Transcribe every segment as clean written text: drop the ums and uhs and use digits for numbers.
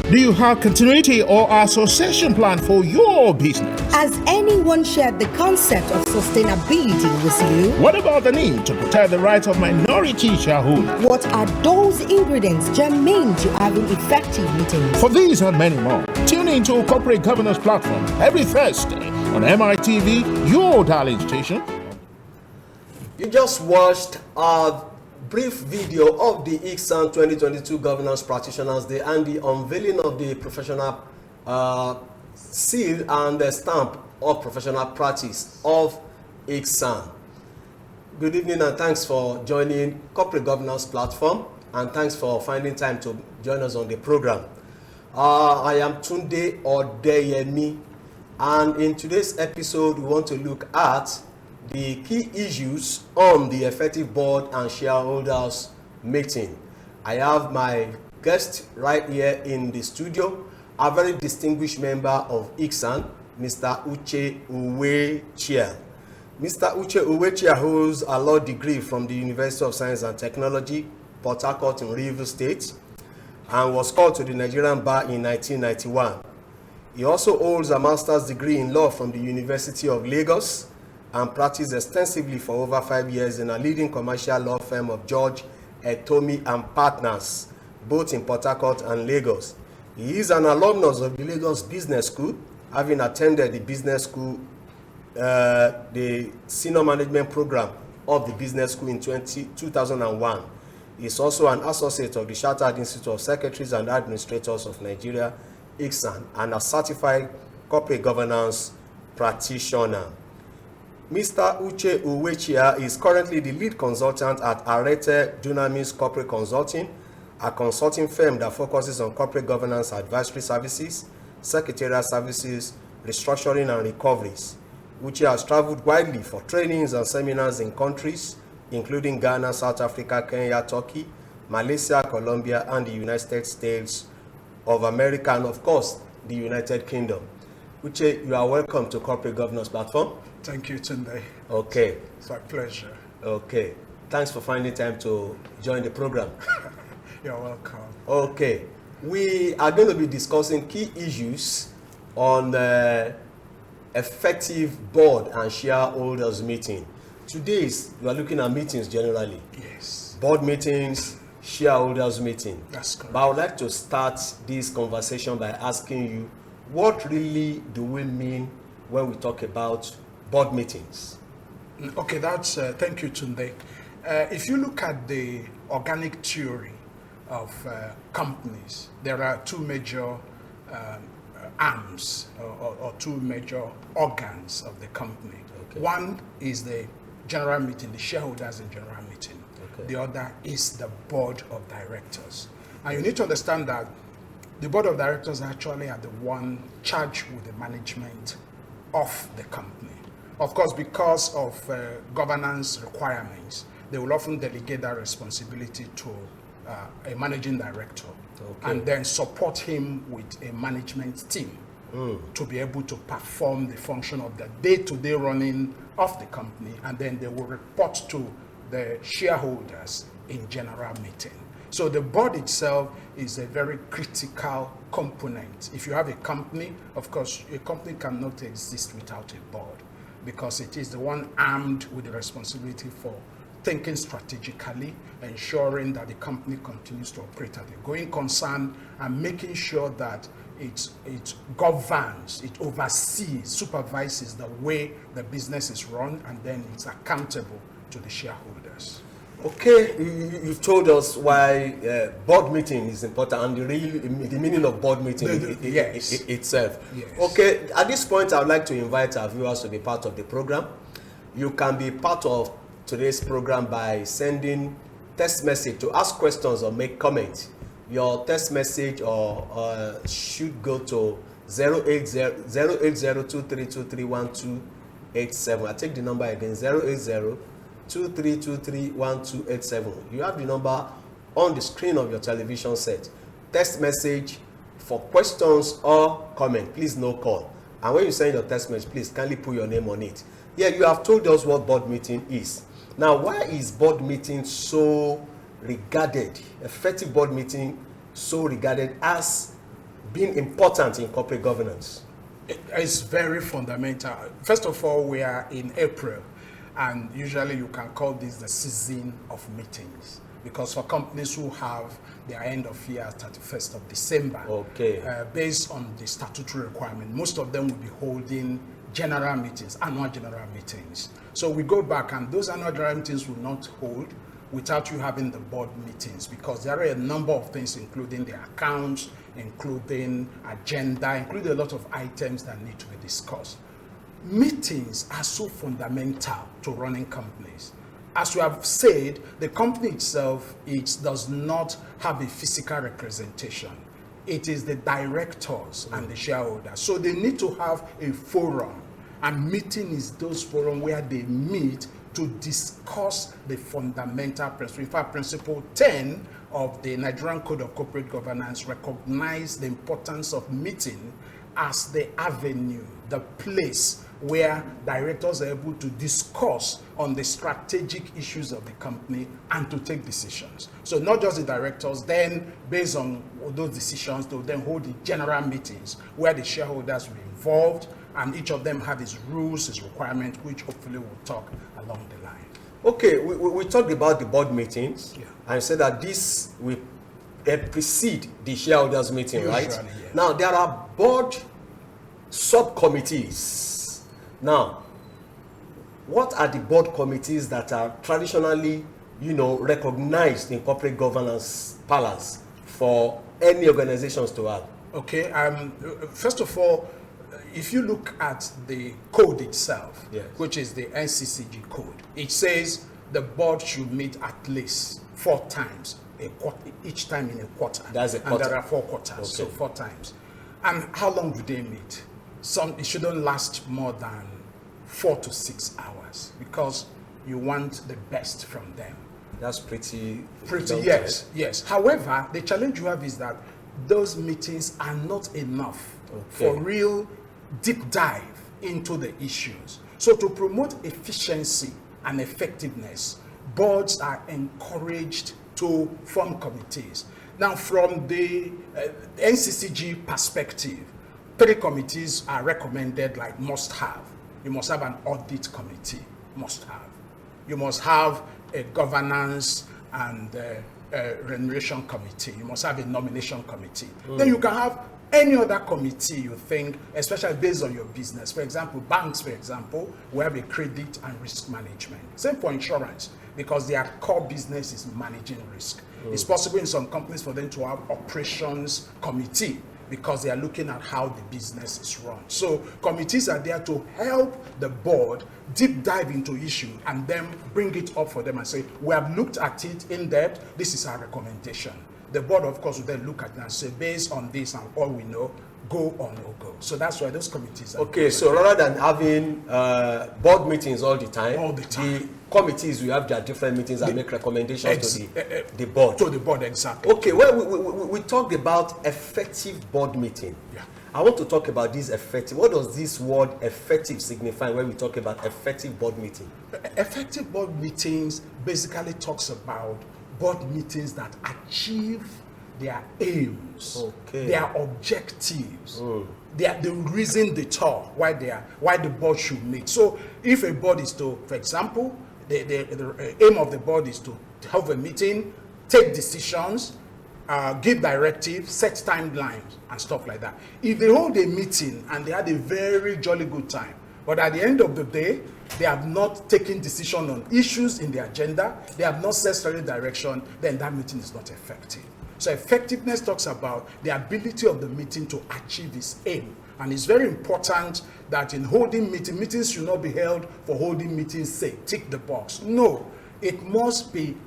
Do you have continuity or association plan for your business? Has anyone shared the concept of sustainability with you? What about the need to protect the rights of minority shareholders? What are those ingredients germane to having effective meetings? For these and many more, tune into Corporate Governance Platform every Thursday on MITV, your darling station. You just watched a brief video of the ICSAN 2022 Governance Practitioners Day and the unveiling of the professional seal and the stamp of professional practice of ICSAN. Good evening and thanks for joining Corporate Governance Platform, and thanks for finding time to join us on the program. I am Tunde Odeyemi, and in today's episode we want to look at the key issues on the effective board and shareholders meeting. I have my guest right here in the studio, a very distinguished member of ICSAN, Mr. UWECHIA. Mr. UWECHIA holds a law degree from the University of Science and Technology, Port Harcourt in Rivers State, and was called to the Nigerian bar in 1991. He also holds a master's degree in law from the University of Lagos and practiced extensively for over 5 years in a leading commercial law firm of George Etomi and Partners, both in Port Harcourt and Lagos. He is an alumnus of the Lagos Business School, having attended the business school, the senior management program of the business school in 2001. He is also an associate of the Chartered Institute of Secretaries and Administrators of Nigeria, ICSAN, and a certified corporate governance practitioner. Mr. Uche UWECHIA is currently the lead consultant at Arete Dunamis Corporate Consulting, a consulting firm that focuses on corporate governance advisory services, secretarial services, restructuring and recoveries. Uche has traveled widely for trainings and seminars in countries including Ghana, South Africa, Kenya, Turkey, Malaysia, Colombia, and the United States of America, and of course, the United Kingdom. Uche, you are welcome to Corporate Governance Platform. Thank you, Tunde. Okay. It's a pleasure. Okay. Thanks for finding time to join the program. You're welcome. Okay. We are going to be discussing key issues on the effective board and shareholders meeting. Today, we are looking at meetings generally. Yes. Board meetings, shareholders meeting. That's correct. But I would like to start this conversation by asking you, what really do we mean when we talk about board meetings? Okay, that's thank you, Tunde. If you look at the organic theory of companies, there are two major arms or two major organs of the company. Okay. One is the general meeting, the shareholders and general meeting. Okay. The other is the board of directors. And you need to understand that the board of directors actually are the one charged with the management of the company. Of course, because of governance requirements, they will often delegate that responsibility to a managing director, okay, and then support him with a management team to be able to perform the function of the day-to-day running of the company, and then they will report to the shareholders in general meeting. So the board itself is a very critical component. If you have a company, of course, a company cannot exist without a board, because it is the one armed with the responsibility for thinking strategically, ensuring that the company continues to operate as a going concern, and making sure that it governs, it oversees, supervises the way the business is run, and then it's accountable to the shareholders. Okay, you've told us why board meeting is important and the meaning of board meeting Yes. itself. Yes. Okay, at this point, I would like to invite our viewers to be part of the program. You can be part of today's program by sending text message to ask questions or make comments. Your text message should go to 08023231287. I take the number again, 08023231287. You have the number on the screen of your television set. Text message for questions or comment, please no call. And when you send your text message, please kindly put your name on it. Yeah, you have told us what board meeting is. Now, why is board meeting so regarded, effective board meeting so regarded as being important in corporate governance? It's very fundamental. First of all, we are in April, and usually you can call this the season of meetings, because for companies who have their end of year 31st of December, based on the statutory requirement, most of them will be holding general meetings, annual general meetings. So we go back, and those annual general meetings will not hold without you having the board meetings, because there are a number of things, including the accounts, including agenda, including a lot of items that need to be discussed. Meetings are so fundamental to running companies. As we have said, the company itself, it does not have a physical representation. It is the directors and the shareholders. So they need to have a forum, and meeting is those forums where they meet to discuss the fundamental principle. In fact, Principle 10 of the Nigerian Code of Corporate Governance recognize the importance of meeting as the avenue, the place where directors are able to discuss on the strategic issues of the company and to take decisions. So not just the directors, then based on those decisions, they'll then hold the general meetings where the shareholders will be involved, and each of them have its rules, its requirements, which hopefully we'll talk along the line. Okay, we talked about the board meetings, and said that this will precede the shareholders meeting, usually, right? Yes. Now, there are board subcommittees. Now, what are the board committees that are traditionally, recognized in corporate governance parlance for any organizations to have? Okay, first of all, if you look at the code itself, which is the NCCG code, it says the board should meet at least 4 times each time in a quarter. That's a quarter. And there are 4 quarters, so 4 times. And how long do they meet? It shouldn't last more than 4 to 6 hours, because you want the best from them. That's pretty yes. However, the challenge you have is that those meetings are not enough for real deep dive into the issues. So to promote efficiency and effectiveness, boards are encouraged to form committees. Now, from the NCCG perspective, 3 committees are recommended, like must have. You must have an audit committee, must have. You must have a governance and remuneration committee. You must have a nomination committee. Then you can have any other committee you think, especially based on your business. For example, banks, for example, we have a credit and risk management. Same for insurance, because their core business is managing risk. It's possible in some companies for them to have operations committee, because they are looking at how the business is run. So committees are there to help the board deep dive into issue and then bring it up for them and say, we have looked at it in depth, this is our recommendation. The board, of course, will then look at it and say, based on this and all we know, go or no go. So that's why those committees are okay, so rather than having board meetings all the time, the committees will have their different meetings and make recommendations to the board. To the board, exactly. Okay, well, we talked about effective board meeting. Yeah. I want to talk about this effective. What does this word effective signify when we talk about effective board meeting? Effective board meetings basically talks about board meetings that achieve their aims, their objectives, the reason they talk, why the board should meet. So if a board is to, for example, the aim of the board is to have a meeting, take decisions, give directives, set timelines, and stuff like that. If they hold a meeting and they had a very jolly good time, but at the end of the day, they have not taken decision on issues in the agenda, they have not set strategic direction, then that meeting is not effective. So effectiveness talks about the ability of the meeting to achieve its aim. And it's very important that in holding meetings should not be held for holding meetings' sake, tick the box. No, it must be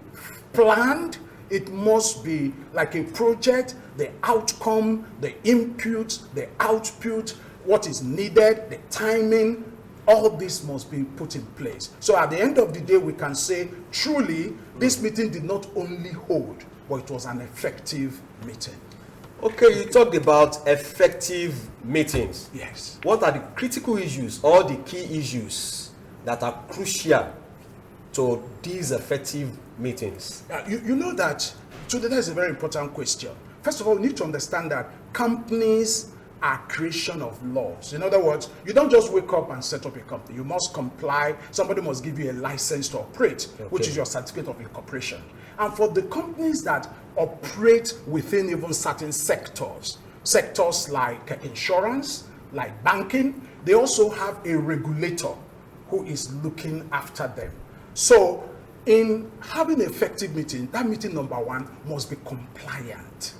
planned. It must be like a project, the outcome, the input, the output, what is needed, the timing, all this must be put in place. So at the end of the day, we can say, truly, this meeting did not only hold, but it was an effective meeting. Okay, you talked about effective meetings. Yes. What are the critical issues or the key issues that are crucial to these effective meetings? You know that, today that is a very important question. first of all, we need to understand that companies are creation of laws. In other words, you don't just wake up and set up a company. You must comply. Somebody must give you a license to operate, which is your certificate of incorporation. And for the companies that operate within even certain sectors like insurance, like banking, they also have a regulator who is looking after them. So in having an effective meeting, that meeting number one must be compliant.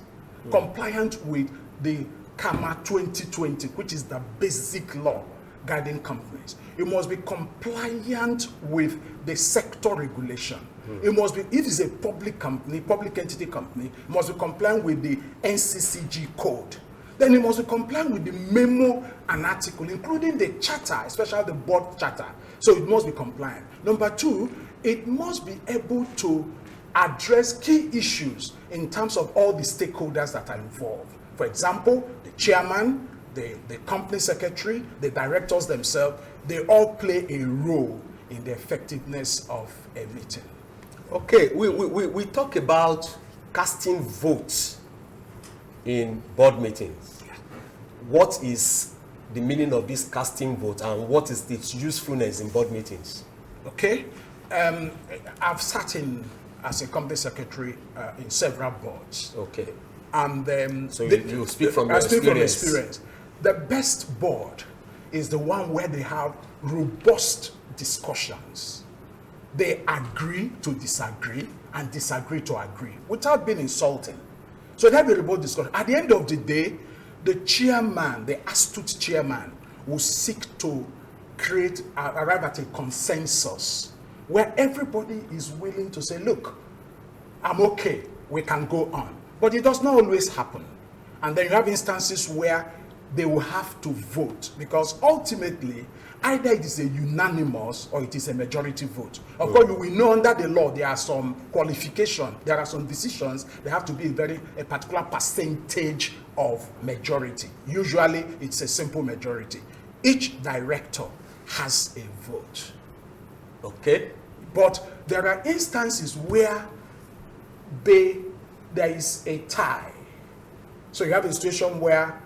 Compliant with the CAMA 2020, which is the basic law guiding companies. It must be compliant with the sector regulation. It must be, if it's a public company, public entity company, it must be compliant with the NCCG code. Then it must be compliant with the memo and article, including the charter, especially the board charter. So it must be compliant. Number two, it must be able to address key issues in terms of all the stakeholders that are involved. For example, the chairman, the company secretary, the directors themselves, they all play a role in the effectiveness of a meeting. Okay, we talk about casting votes in board meetings. What is the meaning of this casting vote and what is its usefulness in board meetings? Okay, I've sat in as a company secretary in several boards. Okay. And so you speak from your experience. The best board is the one where they have robust discussions. They agree to disagree and disagree to agree without being insulting. So they have a robust discussion. At the end of the day, the chairman, the astute chairman, will seek to arrive at a consensus where everybody is willing to say, look, I'm okay, we can go on. But it does not always happen. And then you have instances where they will have to vote, because ultimately, either it is a unanimous or it is a majority vote. Of course, we know under the law there are some qualifications, there are some decisions, they have to be a particular percentage of majority. Usually, it's a simple majority. Each director has a vote. Okay. But there are instances where there is a tie. So you have a situation where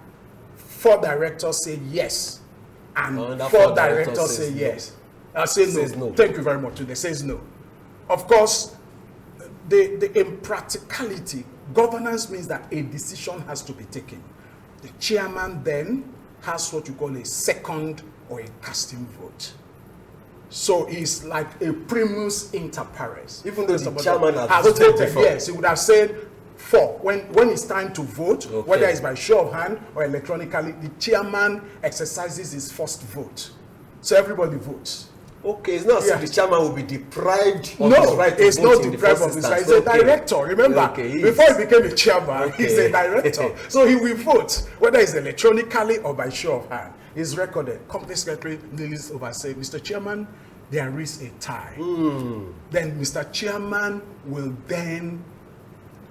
4 directors say yes, and 4 directors say yes. Say no. Thank you very much. They says no. Of course, in practicality, governance means that a decision has to be taken. The chairman then has what you call a second or a casting vote. So it's like a primus inter pares. Even though the chairman has voted before. Yes, he would have said 4. When it's time to vote, okay, whether it's by show of hand or electronically, the chairman exercises his first vote. So everybody votes. Okay, it's not as if the chairman will be deprived of no, his right to it's vote not deprived of his right. He's a director. Remember, before he became a chairman, he's a director. So he will vote, whether it's electronically or by show of hand. It's recorded. Company secretary Lillis oversee, Mr. Chairman, there is a tie. Then Mr. Chairman will then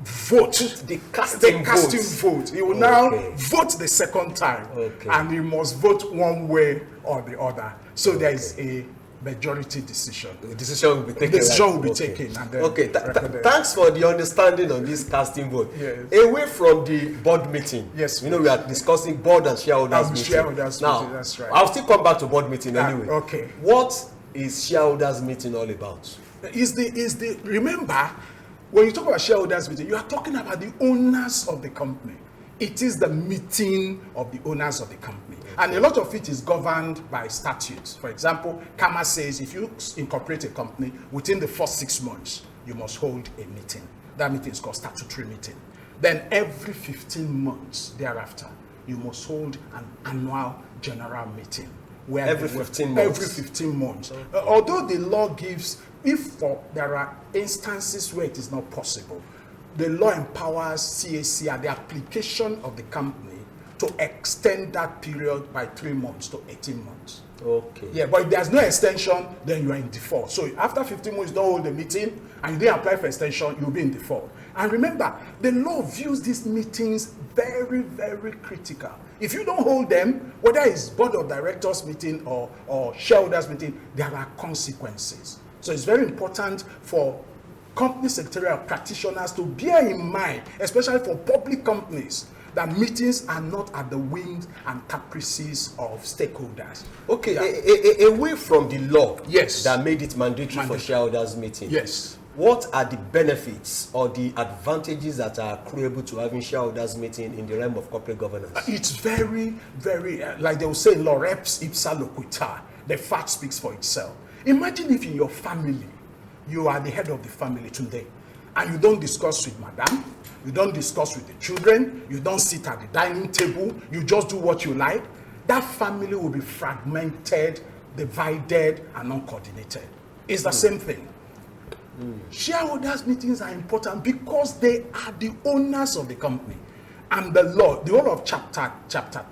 vote the casting vote. He will now vote the second time, and he must vote one way or the other. So there is a majority decision. The decision will be taken. The decision will be taken. And then thanks for the understanding on this casting vote. Yes. Away from the board meeting. Yes. You know, we are discussing board and shareholders meeting. Now, that's right. I'll still come back to board meeting anyway. Okay. What is shareholders meeting all about? Remember, when you talk about shareholders meeting, you are talking about the owners of the company. It is the meeting of the owners of the company. And a lot of it is governed by statutes. For example, CAMA says if you incorporate a company, within the first 6 months, you must hold a meeting. That meeting is called statutory meeting. Then every 15 months thereafter, you must hold an annual general meeting. Where every 15 months? Every 15 months. Although the law gives, there are instances where it is not possible, the law empowers CACR, the application of the company, to extend that period by 3 months to 18 months. Okay. Yeah, but if there's no extension, then you are in default. So after 15 months, you don't hold the meeting, and you didn't apply for extension, you'll be in default. And remember, the law views these meetings very, very critical. If you don't hold them, whether it's board of directors meeting or shareholders meeting, there are consequences. So it's very important for company secretarial practitioners to bear in mind, especially for public companies, that meetings are not at the whims and caprices of stakeholders. Okay, away from the law yes, that made it mandatory for shareholders meeting. Yes. What are the benefits or the advantages that are accruable to having shareholders meeting in the realm of corporate governance? It's very, very, like they will say in law, reps ipsa loquitur. The fact speaks for itself. Imagine if in your family, you are the head of the family today, and you don't discuss with madam, you don't discuss with the children, you don't sit at the dining table, you just do what you like. That family will be fragmented, divided, and uncoordinated. It's the same thing. Shareholders meetings are important because they are the owners of the company. And the law, the whole of chapter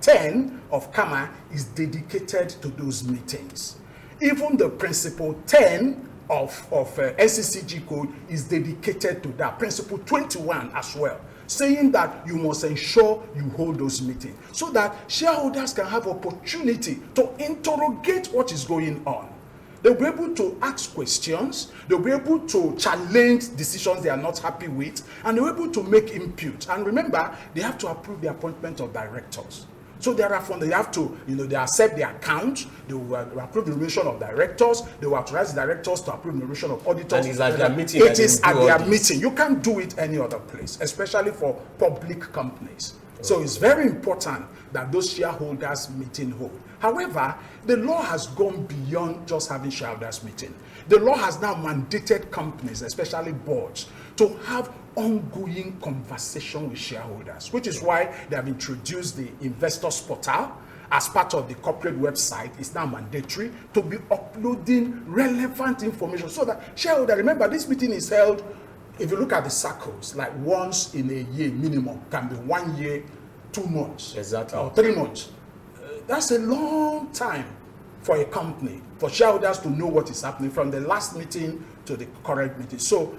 10 of CAMA is dedicated to those meetings. Even the principle 10 of NCCG code is dedicated to that. Principle 21 as well, saying that you must ensure you hold those meetings so that shareholders can have opportunity to interrogate what is going on. They'll be able to ask questions, they'll be able to challenge decisions they are not happy with, and they'll be able to make input. And remember, they have to approve the appointment of directors. So thereafter, they have to, they accept the account, they will approve the nomination of directors, they will authorize the directors to approve the nomination of auditors. And it's at their meeting. It is at their meeting. You can't do it any other place, especially for public companies. So it's very important that those shareholders meeting hold. However, the law has gone beyond just having shareholders meeting. The law has now mandated companies, especially boards, to have ongoing conversation with shareholders, which is why they have introduced the investors portal as part of the corporate website. It's now mandatory to be uploading relevant information so that shareholders, remember this meeting is held, if you look at the circles, like once in a year minimum, can be 1 year, 2 months, exactly, or 3 months. That's a long time for a company, for shareholders to know what is happening from the last meeting to the current meeting. So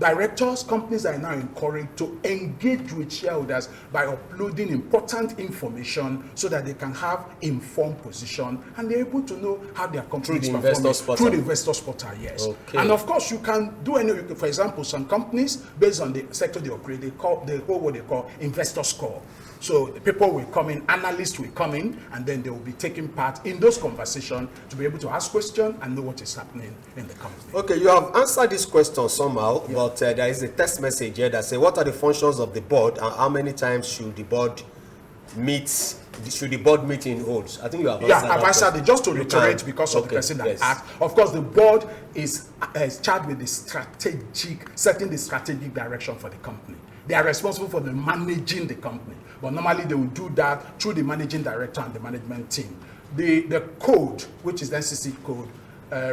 directors, companies are now encouraged to engage with shareholders by uploading important information so that they can have informed position and they're able to know how their company is performing through the investors portal. Yes. Okay. And of course, you can do any. For example, some companies, based on the sector they operate, they hold what they call investor score. So the people will come in, analysts will come in, and then they will be taking part in those conversations to be able to ask questions and know what is happening in the company. Okay, you have answered this question somehow, but there is a text message here that says, what are the functions of the board and how many times should the board meet? Should the board meeting holds? I think you have answered I've answered it. Just to reiterate, because of the person that asked. Of course, the board is charged with setting the strategic direction for the company. They are responsible for managing the company, but normally they will do that through the managing director and the management team. The code, which is the NCC code,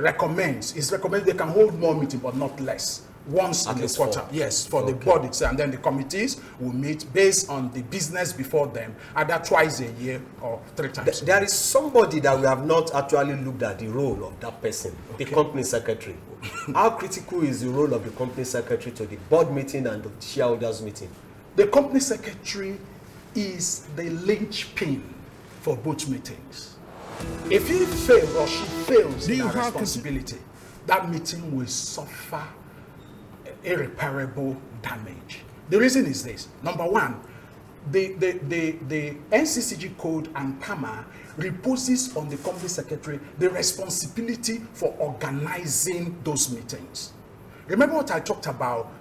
recommends they can hold more meetings, but not less. Once in a quarter, for the board itself, and then the committees will meet based on the business before them, either twice a year or 3 times. There is somebody that we have not actually looked at the role of that person, the company secretary. How critical is the role of the company secretary to the board meeting and the shareholders meeting? The company secretary is the linchpin for both meetings. If he fails or she fails in her responsibility, that meeting will suffer irreparable damage. The reason is this. Number one, the NCCG code and CAMA reposes on the company secretary the responsibility for organizing those meetings. Remember what I talked about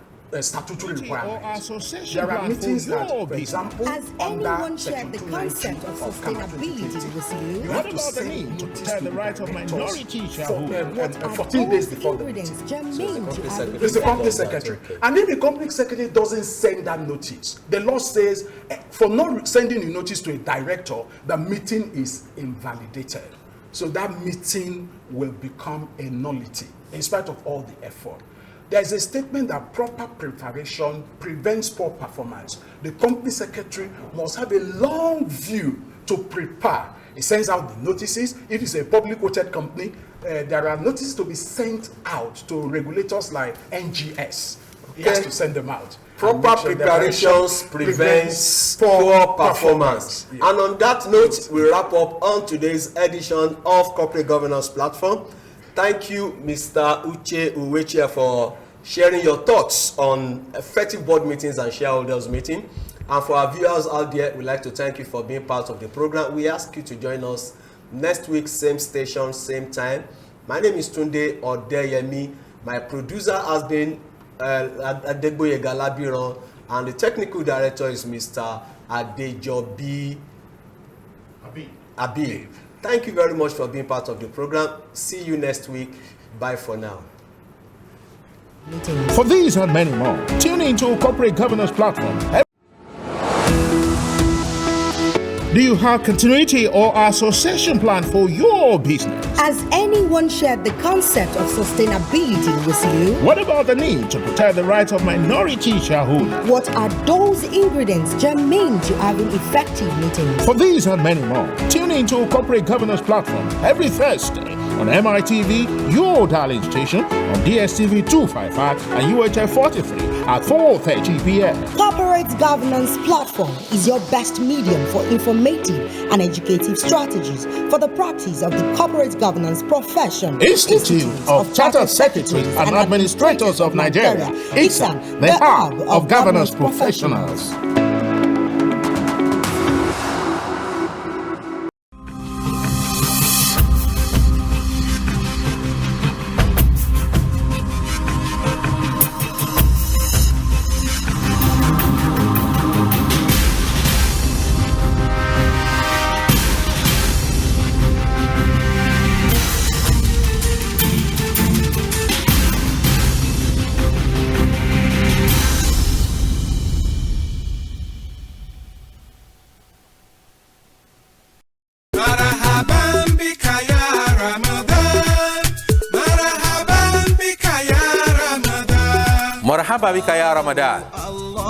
statutory requirements. There are meetings that, for example, has anyone shared the concept of sustainability with you? You have to send notice to the right of minority shareholders 14 days before the meeting. It's the company secretary. And if the company secretary doesn't send that notice, the law says for not sending a notice to a director, the meeting is invalidated. So that meeting will become a nullity in spite of all the effort. There is a statement that proper preparation prevents poor performance. The company secretary must have a long view to prepare. He sends out the notices. If it's a public quoted company, there are notices to be sent out to regulators like NGS. He has to send them out. Proper preparations prevents poor performance. And on that note, we wrap up on today's edition of Corporate Governance Platform. Thank you, Mr. UCHE UWECHIA, for sharing your thoughts on effective board meetings and shareholders meeting. And for our viewers out there, we'd like to thank you for being part of the program. We ask you to join us next week, same station, same time. My name is Tunde Odeyemi. My producer has been Adegboye Galabiran, and the technical director is Mr. Adejobi Abi. Thank you very much for being part of the program. See you next week. Bye for now. For these and many more, tune into Corporate Governance Platform. Do you have continuity or association plan for your business? Has anyone shared the concept of sustainability with you? What about the need to protect the rights of minority shareholders? What are those ingredients germane to having effective meetings? For these and many more, tune into Corporate Governance Platform every Thursday on MITV, your darling station, on DSTV 255 and UHF 43 at 4:30 p.m. Corporate Governance Platform is your best medium for informative and educative strategies for the practice of the corporate governance profession. Institute of Chartered Secretaries and Administrators of Nigeria, ICSAN, the hub of governance professionals. Marhaba bika ya Ramadan.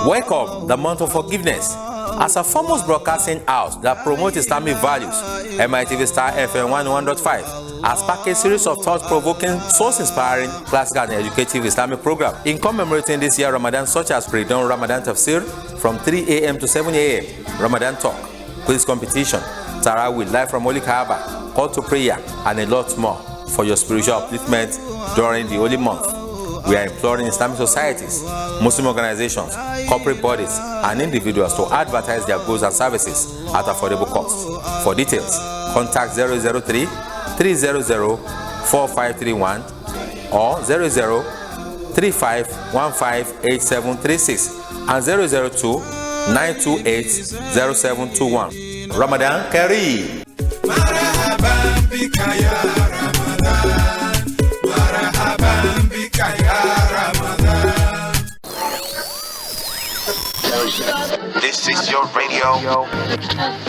Welcome, the month of forgiveness. As a foremost broadcasting house that promotes Islamic values, MITV Star FM 101.5 has packed a series of thought-provoking, source-inspiring, classical and educative Islamic programs in commemorating this year Ramadan, such as pre-dawn Ramadan Tafsir from 3 a.m. to 7 a.m., Ramadan Talk, quiz competition, Tarawih live from Holy Kaaba, call to prayer, and a lot more for your spiritual upliftment during the holy month. We are imploring Islamic societies, Muslim organizations, corporate bodies, and individuals to advertise their goods and services at affordable costs. For details, contact 003 300 4531 or 00 35158736 and 002 928 0721. Ramadan Kareem. Marhaban bika ya Ramadan. Marhaban bika ya Ramadan. This is your radio.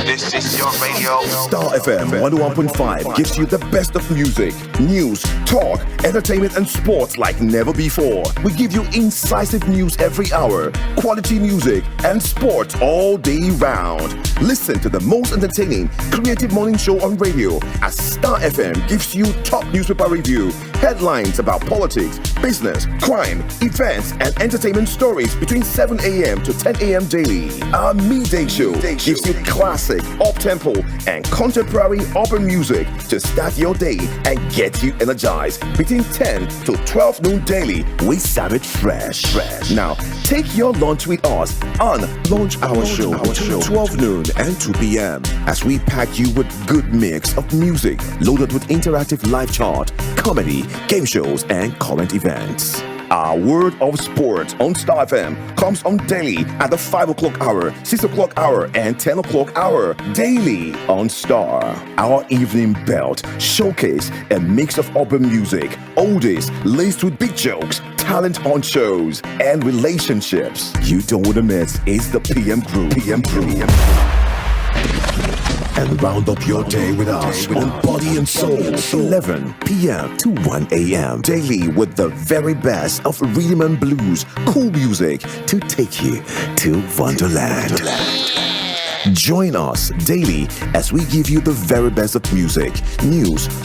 This is your radio. Star FM 101.5 gives you the best of music, news, talk, entertainment, and sports like never before. We give you incisive news every hour, quality music, and sports all day round. Listen to the most entertaining, creative morning show on radio as Star FM gives you top newspaper review, headlines about politics, business, crime, events, and entertainment stories between 7 a.m. to 10 a.m. daily. Our midday show gives you classic, up-tempo, and contemporary urban music to start your day and get you energized. Between 10 to 12 noon daily, we serve it fresh. Now, take your lunch with us on Launch Our Show between 12 noon and 2 p.m. as we pack you with good mix of music loaded with interactive live chart, comedy, game shows, and current events. Our Word of Sport on Star FM comes on daily at the 5 o'clock hour, 6 o'clock hour, and 10 o'clock hour. Daily on Star. Our Evening Belt showcase a mix of urban music, oldies laced with big jokes, talent on shows, and relationships. You don't want to miss is the PM Crew. And round up your day with us on Body and Soul, 11 p.m. to 1 a.m. Daily with the very best of rhythm and blues, cool music to take you to Wonderland. Join us daily as we give you the very best of music, news,